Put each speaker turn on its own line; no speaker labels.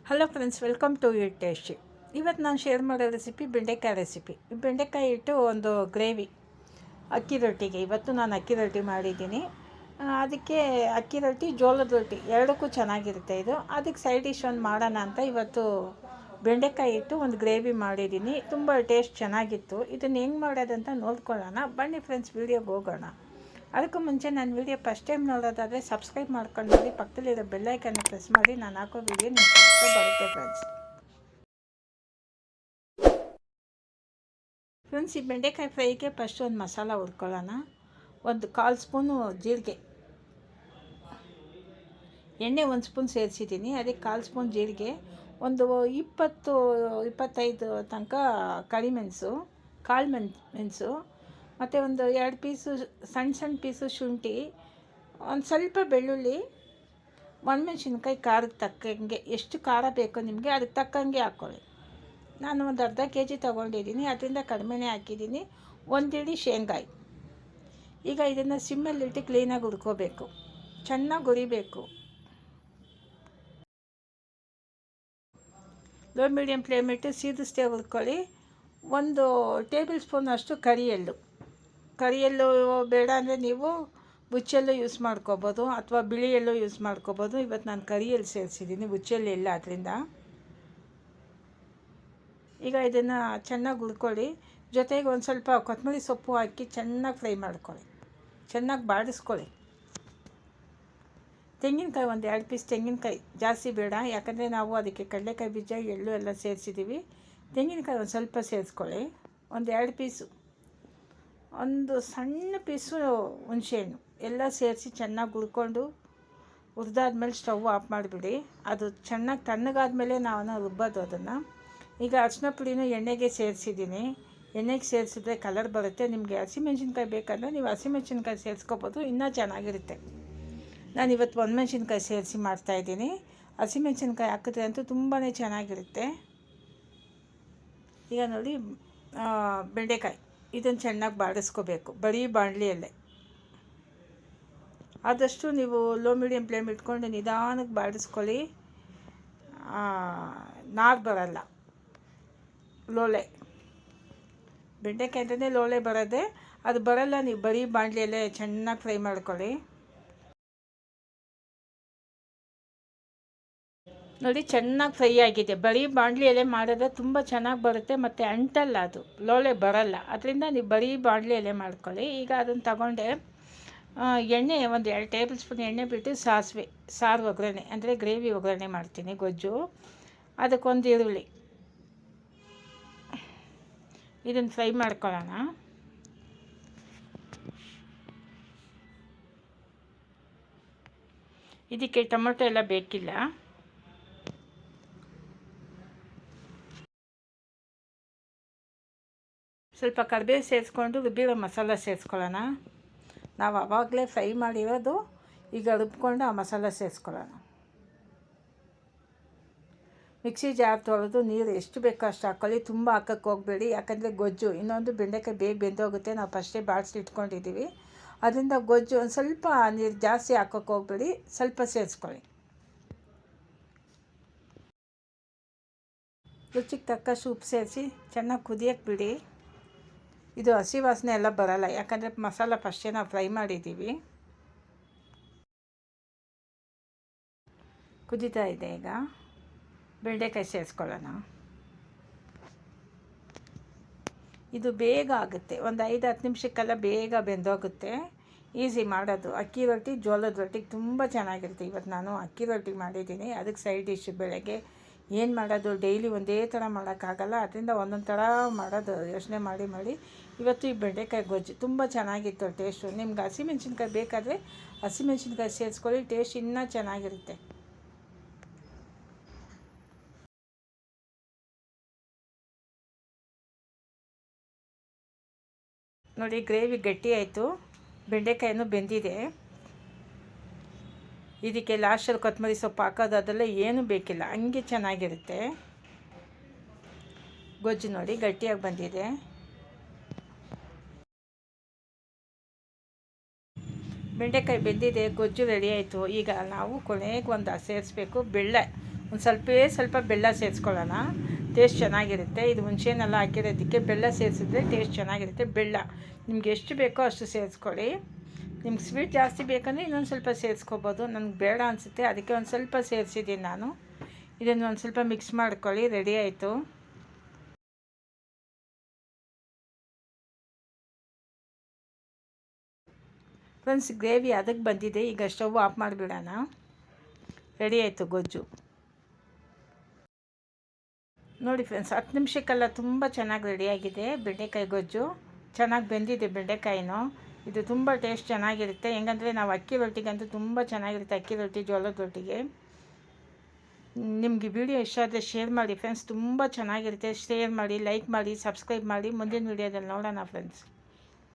Hello friends, welcome to your tasty. ಇವತ್ತು ನಾನು share ಮಾಡೋ ರೆಸಿಪಿ ಬೆಂಡೆಕಾಯಿ ರೆಸಿಪಿ. ಬೆಂಡೆಕಾಯಿ ಇಟ್ಟು ಒಂದು ಗ್ರೇವಿ ಅಕ್ಕಿ ರೊಟ್ಟಿಗೆ. ಇವತ್ತು ನಾನು ಅಕ್ಕಿ ರೊಟ್ಟಿ ಮಾಡಿದ್ದೀನಿ. ಅದಕ್ಕೆ ಅಕ್ಕಿ ರೊಟ್ಟಿ, ಜೋಳದ ರೊಟ್ಟಿ ಎರಡಕ್ಕೂ ಚೆನ್ನಾಗಿರುತ್ತೆ ಇದು. ಅದಕ್ಕೆ ಸೈಡ್ ಡಿಶ್ ಒಂದು ಮಾಡೋಣ ಅಂತ ಇವತ್ತು ಬೆಂಡೆಕಾಯಿ ಇಟ್ಟು ಒಂದು ಗ್ರೇವಿ ಮಾಡಿದ್ದೀನಿ. ತುಂಬ ಟೇಸ್ಟ್ ಚೆನ್ನಾಗಿತ್ತು. ಇದನ್ನು ಹೆಂಗೆ ಮಾಡೋದಂತ ನೋಡ್ಕೊಳ್ಳೋಣ ಬನ್ನಿ ಫ್ರೆಂಡ್ಸ್, ವೀಡಿಯೋಗೆ ಹೋಗೋಣ. ಅದಕ್ಕೂ ಮುಂಚೆ ನನ್ನ ವೀಡಿಯೋ ಫಸ್ಟ್ ಟೈಮ್ ನೋಡೋದಾದರೆ ಸಬ್ಸ್ಕ್ರೈಬ್ ಮಾಡ್ಕೊಂಡು ನೋಡಿ, ಪಕ್ಕದಲ್ಲಿರೋ ಬೆಲ್ಲೈಕನ್ನು ಪ್ರೆಸ್ ಮಾಡಿ. ನಾನು ಹಾಕೋ ವೀಡಿಯೋ ನಿಮಗೆ ಬರುತ್ತೆ ಫ್ರೆಂಡ್ಸ್. ಈ ಬೆಂಡೆಕಾಯಿ ಫ್ರೈಗೆ ಫಸ್ಟ್ ಒಂದು ಮಸಾಲ ಹುರ್ಕೊಳ್ಳೋಣ. ಒಂದು 1/4 ಸ್ಪೂನು ಜೀರಿಗೆ, ಎಣ್ಣೆ 1 ಸ್ಪೂನ್ ಸೇರಿಸಿದ್ದೀನಿ. ಅದಕ್ಕೆ 1/4 ಸ್ಪೂನ್ ಜೀರಿಗೆ, ಒಂದು 20-25 ತನಕ ಕರಿಮೆಣಸು, ಕಾಳು ಮೆಣಸು, ಮತ್ತು ಒಂದು 2 ಪೀಸು ಸಣ್ಣ ಪೀಸು ಶುಂಠಿ, ಒಂದು ಸ್ವಲ್ಪ ಬೆಳ್ಳುಳ್ಳಿ, ಒಣಮೆಣ್ಸಿನ್ಕಾಯಿ ಖಾರಕ್ಕೆ ತಕ್ಕಂಗೆ. ಎಷ್ಟು ಖಾರ ಬೇಕೋ ನಿಮಗೆ ಅದಕ್ಕೆ ತಕ್ಕಂಗೆ ಹಾಕ್ಕೊಳ್ಳಿ. ನಾನು ಒಂದು ಅರ್ಧ kg ತೊಗೊಂಡಿದ್ದೀನಿ, ಅದರಿಂದ ಕಡಿಮೆನೇ ಹಾಕಿದ್ದೀನಿ. ಒಂದು ಹಿಡಿ ಶೇಂಗಾಯಿ. ಈಗ ಇದನ್ನು ಸಿಮ್ಮಲ್ಲಿಟ್ಟು ಕ್ಲೀನಾಗಿ ಹುರ್ಕೋಬೇಕು, ಚೆನ್ನಾಗಿ ಹುರಿಬೇಕು. ಲೋ ಮೀಡಿಯಮ್ ಫ್ಲೇಮ್ ಇಟ್ಟು ಸೀದಿಸ್ತೇ ಹುರ್ಕೊಳ್ಳಿ. ಒಂದು ಟೇಬಲ್ ಸ್ಪೂನ್ ಅಷ್ಟು ಕರಿ ಎಳ್ಳು ಬೇಡ ಅಂದರೆ ನೀವು ಬುಚ್ಚೆಲ್ಲು ಯೂಸ್ ಮಾಡ್ಕೋಬೋದು, ಅಥವಾ ಬಿಳಿ ಎಳ್ಳು ಯೂಸ್ ಮಾಡ್ಕೋಬೋದು. ಇವತ್ತು ನಾನು ಕರಿ ಎಳ್ಳು ಸೇರಿಸಿದ್ದೀನಿ, ಬುಚ್ಚೆಲ್ಲು ಇಲ್ಲ ಅದರಿಂದ. ಈಗ ಇದನ್ನು ಚೆನ್ನಾಗಿ ಹುರ್ಕೊಳ್ಳಿ. ಜೊತೆಗೆ ಒಂದು ಸ್ವಲ್ಪ ಕೊತ್ತಂಬರಿ ಸೊಪ್ಪು ಹಾಕಿ ಚೆನ್ನಾಗಿ ಫ್ರೈ ಮಾಡ್ಕೊಳ್ಳಿ, ಚೆನ್ನಾಗಿ ಬಾಡಿಸ್ಕೊಳ್ಳಿ. ತೆಂಗಿನಕಾಯಿ ಒಂದು 2 ಪೀಸ್ ತೆಂಗಿನಕಾಯಿ, ಜಾಸ್ತಿ ಬೇಡ, ಯಾಕಂದರೆ ನಾವು ಅದಕ್ಕೆ ಕಡಲೆಕಾಯಿ ಬೀಜ, ಎಳ್ಳು ಎಲ್ಲ ಸೇರಿಸಿದ್ದೀವಿ. ತೆಂಗಿನಕಾಯಿ ಒಂದು ಸ್ವಲ್ಪ ಸೇರಿಸ್ಕೊಳ್ಳಿ. ಒಂದು 2 ಪೀಸು, ಒಂದು ಸಣ್ಣ ಪೀಸು ಹುಣಸೆಹಣ್ಣು ಎಲ್ಲ ಸೇರಿಸಿ ಚೆನ್ನಾಗಿ ಹುರಿದಾದ್ಮೇಲೆ ಸ್ಟವ್ ಆಫ್ ಮಾಡಿಬಿಡಿ. ಅದು ಚೆನ್ನಾಗಿ ತಣ್ಣಗಾದ್ಮೇಲೆ ನಾವು ರುಬ್ಬೋದು ಅದನ್ನು. ಈಗ ಅರಿಶಿನ ಪುಡಿನೂ ಎಣ್ಣೆಗೆ ಸೇರಿಸಿದ್ದೀನಿ. ಎಣ್ಣೆಗೆ ಸೇರಿಸಿದ್ರೆ ಕಲರ್ ಬರುತ್ತೆ. ನಿಮಗೆ ಹಸಿಮೆಣ್ಸಿನ್ಕಾಯಿ ಬೇಕಂದರೆ ನೀವು ಹಸಿಮೆಣ್ಸಿನ್ಕಾಯಿ ಸೇರಿಸ್ಕೋಬೋದು, ಇನ್ನೂ ಚೆನ್ನಾಗಿರುತ್ತೆ. ನಾನಿವತ್ತು ಒಣಮೆಣ್ಸಿನ್ಕಾಯಿ ಸೇರಿಸಿ ಮಾಡ್ತಾಯಿದ್ದೀನಿ. ಹಸಿಮೆಣ್ಸಿನ್ಕಾಯಿ ಹಾಕಿದ್ರೆ ಅಂತೂ ತುಂಬಾ ಚೆನ್ನಾಗಿರುತ್ತೆ. ಈಗ ನೋಡಿ, ಬೆಂಡೆಕಾಯಿ ಇದನ್ನು ಚೆನ್ನಾಗಿ ಬಾಡಿಸ್ಕೋಬೇಕು, ಬರೀ ಬಾಣಲಿಯಲ್ಲೇ. ಆದಷ್ಟು ನೀವು ಲೋ ಮೀಡಿಯಮ್ ಫ್ಲೇಮ್ ಇಟ್ಕೊಂಡು ನಿಧಾನಕ್ಕೆ ಬಾಡಿಸ್ಕೊಳ್ಳಿ. ನಾರು ಬರಲ್ಲ, ಲೋಳೆ. ಬೆಂಡೆಕಾಯಿ ಅಂತಲೇ ಲೋಳೆ ಬರೋದೆ, ಅದು ಬರಲ್ಲ. ನೀವು ಬರೀ ಬಾಣಲಿಯಲ್ಲೇ ಚೆನ್ನಾಗಿ ಫ್ರೈ ಮಾಡ್ಕೊಳ್ಳಿ. ನೋಡಿ, ಚೆನ್ನಾಗಿ ಫ್ರೈ ಆಗಿದೆ. ಬರೀ ಬಾಣಲಿಯಲ್ಲೇ ಮಾಡಿದ್ರೆ ತುಂಬ ಚೆನ್ನಾಗಿ ಬರುತ್ತೆ, ಮತ್ತು ಅಂಟಲ್ಲ, ಅದು ಲೋಳೆ ಬರಲ್ಲ. ಅದರಿಂದ ನೀವು ಬರೀ ಬಾಣಲಿಯಲ್ಲೇ ಮಾಡ್ಕೊಳ್ಳಿ. ಈಗ ಅದನ್ನು ತಗೊಂಡೆ ಎಣ್ಣೆ ಒಂದು 2 ಟೇಬಲ್ ಸ್ಪೂನ್ ಎಣ್ಣೆ ಬಿಟ್ಟು ಸಾರು ಒಗ್ಗರಣೆ, ಅಂದರೆ ಗ್ರೇವಿ ಒಗ್ಗರಣೆ ಮಾಡ್ತೀನಿ, ಗೊಜ್ಜು. ಅದಕ್ಕೊಂದು ಈರುಳ್ಳಿ, ಇದನ್ನು ಫ್ರೈ ಮಾಡ್ಕೊಳ್ಳೋಣ. ಇದಕ್ಕೆ ಟೊಮೊಟೊ ಎಲ್ಲ ಬೇಕಿಲ್ಲ. ಸ್ವಲ್ಪ ಕರಿಬೇವು ಸೇರಿಸ್ಕೊಂಡು ರುಬ್ಬಿರೋ ಮಸಾಲ ಸೇರಿಸ್ಕೊಳ್ಳೋಣ. ನಾವು ಆವಾಗಲೇ ಫ್ರೈ ಮಾಡಿರೋದು, ಈಗ ರುಬ್ಕೊಂಡು ಆ ಮಸಾಲ ಸೇರಿಸ್ಕೊಳ್ಳೋಣ. ಮಿಕ್ಸಿ ಜಾರ್ ತೊಳೆದು ನೀರು ಎಷ್ಟು ಬೇಕೋ ಅಷ್ಟು ಹಾಕ್ಕೊಳ್ಳಿ, ತುಂಬ ಹಾಕೋಕ್ಕೆ ಹೋಗಬೇಡಿ. ಯಾಕಂದರೆ ಗೊಜ್ಜು, ಇನ್ನೊಂದು ಬೆಂಡೆಕಾಯಿ ಬೇಗ ಬೆಂದೋಗುತ್ತೆ, ನಾವು ಫಸ್ಟೇ ಬಾಡಿಸಿ ಇಟ್ಕೊಂಡಿದ್ದೀವಿ. ಅದರಿಂದ ಗೊಜ್ಜು ಒಂದು ಸ್ವಲ್ಪ ನೀರು ಜಾಸ್ತಿ ಹಾಕೋಕ್ಕೆ ಹೋಗಬೇಡಿ, ಸ್ವಲ್ಪ ಸೇರಿಸ್ಕೊಳ್ಳಿ. ರುಚಿಗೆ ತಕ್ಕಷ್ಟು ಉಪ್ಪು ಸೇರಿಸಿ ಚೆನ್ನಾಗಿ ಕುದಿಯೋಕ್ಕೆ ಬಿಡಿ. ಇದು ಹಸಿ ವಾಸನೆ ಎಲ್ಲ ಬರಲ್ಲ, ಯಾಕಂದರೆ ಮಸಾಲ ಫಸ್ಟೇ ನಾವು ಫ್ರೈ ಮಾಡಿದ್ದೀವಿ. ಕುದೀತಾ ಇದೆ. ಈಗ ಬೆಂಡೆಕಾಯಿ ಸೇರಿಸ್ಕೊಳ್ಳೋಣ. ಇದು ಬೇಗ ಆಗುತ್ತೆ, ಒಂದು 5-10 ನಿಮಿಷಕ್ಕೆಲ್ಲ ಬೇಗ ಬೆಂದೋಗುತ್ತೆ. ಈಸಿ ಮಾಡೋದು. ಅಕ್ಕಿ ರೊಟ್ಟಿ, ಜೋಳದ ರೊಟ್ಟಿಗೆ ತುಂಬ ಚೆನ್ನಾಗಿರುತ್ತೆ. ಇವತ್ತು ನಾನು ಅಕ್ಕಿ ರೊಟ್ಟಿ ಮಾಡಿದ್ದೀನಿ. ಅದಕ್ಕೆ ಸೈಡ್ ಡಿಶ್ ಬೆಳಗ್ಗೆ ಏನು ಮಾಡೋದು, ಡೈಲಿ ಒಂದೇ ಥರ ಮಾಡೋಕ್ಕಾಗಲ್ಲ. ಅದರಿಂದ ಒಂದೊಂದು ಥರ ಮಾಡೋದು ಯೋಚನೆ ಮಾಡಿ ಇವತ್ತು ಈ ಬೆಂಡೆಕಾಯಿ ಗೊಜ್ಜು ತುಂಬ ಚೆನ್ನಾಗಿತ್ತು ಟೇಸ್ಟು. ನಿಮ್ಗೆ ಹಸಿಮೆಣ್ಸಿನ್ಕಾಯಿ ಬೇಕಾದರೆ ಹಸಿಮೆಣ್ಸಿನ್ಕಾಯಿ ಸೇರಿಸ್ಕೊಳ್ಳಿ, ಟೇಸ್ಟ್ ಇನ್ನೂ ಚೆನ್ನಾಗಿರುತ್ತೆ. ನೋಡಿ, ಗ್ರೇವಿ ಗಟ್ಟಿ ಆಯಿತು, ಬೆಂಡೆಕಾಯಿನೂ ಬೆಂದಿದೆ. ಇದಕ್ಕೆ ಲಾಸ್ಟಲ್ಲಿ ಕೊತ್ತಂಬರಿ ಸೊಪ್ಪು ಹಾಕೋದು ಅದೆಲ್ಲ ಏನೂ ಬೇಕಿಲ್ಲ, ಹಂಗೆ ಚೆನ್ನಾಗಿರುತ್ತೆ. ಗೊಜ್ಜು ನೋಡಿ ಗಟ್ಟಿಯಾಗಿ ಬಂದಿದೆ. ಬೆಂಡೆಕಾಯಿ ಬೆಂದಿದೆ, ಗೊಜ್ಜು ರೆಡಿ ಆಯಿತು. ಈಗ ನಾವು ಕೊನೆಗೆ ಒಂದು ಸೇರಿಸ್ಬೇಕು, ಒಂದು ಸ್ವಲ್ಪ ಬೆಲ್ಲ ಸೇರಿಸ್ಕೊಳ್ಳೋಣ. ಟೇಸ್ಟ್ ಚೆನ್ನಾಗಿರುತ್ತೆ. ಇದು ಹುಣಸೆಹಣ್ಣೆಲ್ಲ ಹಾಕಿರೋದಕ್ಕೆ ಬೆಲ್ಲ ಸೇರಿಸಿದ್ರೆ ಟೇಸ್ಟ್ ಚೆನ್ನಾಗಿರುತ್ತೆ. ಬೆಲ್ಲ ನಿಮ್ಗೆ ಎಷ್ಟು ಬೇಕೋ ಅಷ್ಟು ಸೇರಿಸ್ಕೊಳ್ಳಿ. ನಿಮ್ಗೆ ಸ್ವೀಟ್ ಜಾಸ್ತಿ ಬೇಕಂದರೆ ಇನ್ನೊಂದು ಸ್ವಲ್ಪ ಸೇರಿಸ್ಕೋಬೋದು. ನನಗೆ ಬೇಡ ಅನಿಸುತ್ತೆ, ಅದಕ್ಕೆ ಒಂದು ಸ್ವಲ್ಪ ಸೇರಿಸಿದ್ದೀನಿ ನಾನು. ಇದನ್ನು ಒಂದು ಸ್ವಲ್ಪ ಮಿಕ್ಸ್ ಮಾಡ್ಕೊಳ್ಳಿ. ರೆಡಿ ಆಯಿತು. ಫ್ರೆಂಡ್ಸ್, ಗ್ರೇವಿ ಅದಕ್ಕೆ ಬಂದಿದೆ. ಈಗ ಸ್ಟವ್ ಆಫ್ ಮಾಡಿಬಿಡೋಣ. ರೆಡಿ ಆಯಿತು ಗೊಜ್ಜು. ನೋಡಿ ಫ್ರೆಂಡ್ಸ್, 10 ನಿಮಿಷಕ್ಕೆಲ್ಲ ತುಂಬ ಚೆನ್ನಾಗಿ ರೆಡಿಯಾಗಿದೆ. ಬೆಂಡೆಕಾಯಿ ಗೊಜ್ಜು ಚೆನ್ನಾಗಿ ಬೆಂದಿದೆ. ಬೆಂಡೆಕಾಯಿನೂ ಇದು ತುಂಬ ಟೇಸ್ಟ್ ಚೆನ್ನಾಗಿರುತ್ತೆ. ಹೆಂಗಂದರೆ ನಾವು ಅಕ್ಕಿ ರೊಟ್ಟಿಗಂತೂ ತುಂಬ ಚೆನ್ನಾಗಿರುತ್ತೆ. ಅಕ್ಕಿ ರೊಟ್ಟಿ, ಜೋಳದ ರೊಟ್ಟಿಗೆ. ನಿಮಗೆ ವಿಡಿಯೋ ಇಷ್ಟ ಆದರೆ ಶೇರ್ ಮಾಡಿ ಫ್ರೆಂಡ್ಸ್. ತುಂಬ ಚೆನ್ನಾಗಿರುತ್ತೆ. ಶೇರ್ ಮಾಡಿ, ಲೈಕ್ ಮಾಡಿ, ಸಬ್ಸ್ಕ್ರೈಬ್ ಮಾಡಿ. ಮುಂದಿನ ವಿಡಿಯೋದಲ್ಲಿ ನೋಡೋಣ ಫ್ರೆಂಡ್ಸ್.